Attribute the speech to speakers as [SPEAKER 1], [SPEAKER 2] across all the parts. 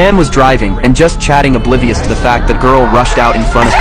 [SPEAKER 1] Man was driving and just chatting, oblivious to the fact that girl rushed out in front of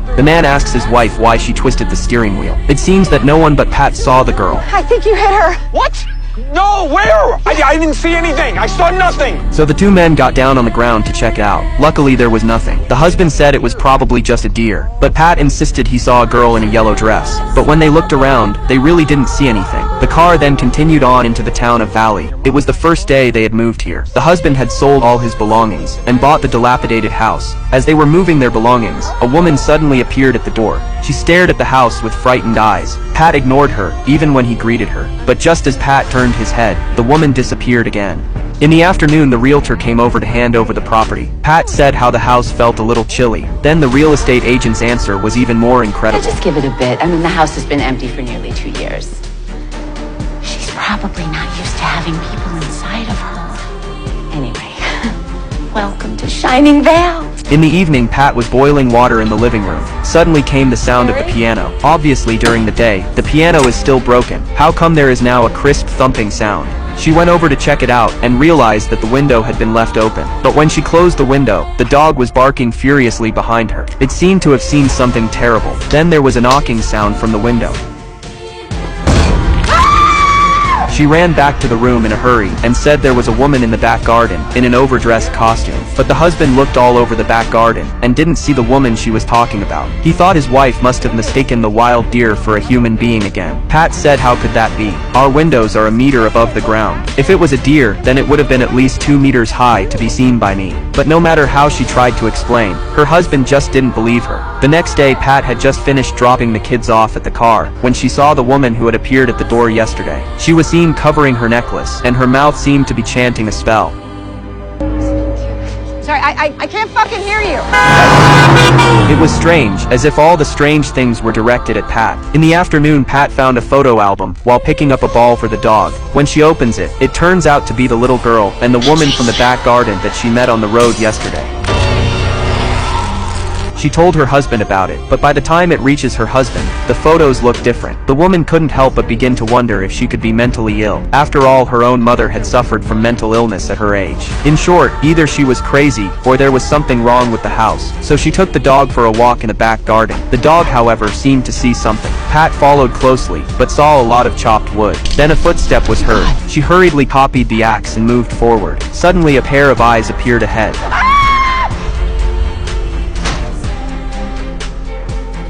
[SPEAKER 1] him. The man asks his wife why she twisted the steering wheel. It seems that no one but Pat saw the girl.
[SPEAKER 2] I think you hit her.
[SPEAKER 3] What? No, where? I didn't see anything. I saw nothing.
[SPEAKER 1] So the two men got down on the ground to check it out. Luckily there was nothing. The husband said it was probably just a deer, but Pat insisted he saw a girl in a yellow dress. But when they looked around, they really didn't see anything. The car then continued on into the town of Vale. It was the first day they had moved here. The husband had sold all his belongings and bought the dilapidated house. As they were moving their belongings, a woman suddenly appeared at the door. She stared at the house with frightened eyes. Pat ignored her, even when he greeted her. But just as Pat turned his head, the woman disappeared again. In the afternoon, the realtor came over to hand over the property. Pat said how the house felt a little chilly. Then the real estate agent's answer was even more incredible.
[SPEAKER 4] Just give it a bit. I mean, the house has been empty for nearly 2 years. She's probably not used to having people inside of her. Anyway, welcome to Shining Vale.
[SPEAKER 1] In the evening, Pat was boiling water in the living room. Suddenly came the sound of the piano. Obviously during the day, the piano is still broken. How come there is now a crisp thumping sound? She went over to check it out and realized that the window had been left open. But when she closed the window, the dog was barking furiously behind her. It seemed to have seen something terrible. Then there was a knocking sound from the window. She ran back to the room in a hurry and said there was a woman in the back garden in an overdressed costume. But the husband looked all over the back garden and didn't see the woman she was talking about. He thought his wife must have mistaken the wild deer for a human being again. Pat said, how could that be? Our windows are a meter above the ground. If it was a deer, then it would have been at least 2 meters high to be seen by me. But no matter how she tried to explain, her husband just didn't believe her. The next day, Pat had just finished dropping the kids off at the car when she saw the woman who had appeared at the door yesterday. She was seen covering her necklace, and her mouth seemed to be chanting a spell.
[SPEAKER 2] Sorry, I can't fucking hear you.
[SPEAKER 1] It was strange, as if all the strange things were directed at Pat. In the afternoon, Pat found a photo album while picking up a ball for the dog. When she opens it, it turns out to be the little girl and the woman from the back garden that she met on the road yesterday. She told her husband about it, but by the time it reaches her husband, the photos look different. The woman couldn't help but begin to wonder if she could be mentally ill. After all, her own mother had suffered from mental illness at her age. In short, either she was crazy, or there was something wrong with the house. So she took the dog for a walk in the back garden. The dog, however, seemed to see something. Pat followed closely, but saw a lot of chopped wood. Then a footstep was heard. She hurriedly copied the axe and moved forward. Suddenly a pair of eyes appeared ahead.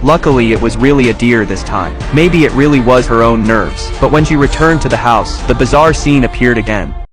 [SPEAKER 1] Luckily it was really a deer this time. Maybe it really was her own nerves. But when she returned to the house, the bizarre scene appeared again.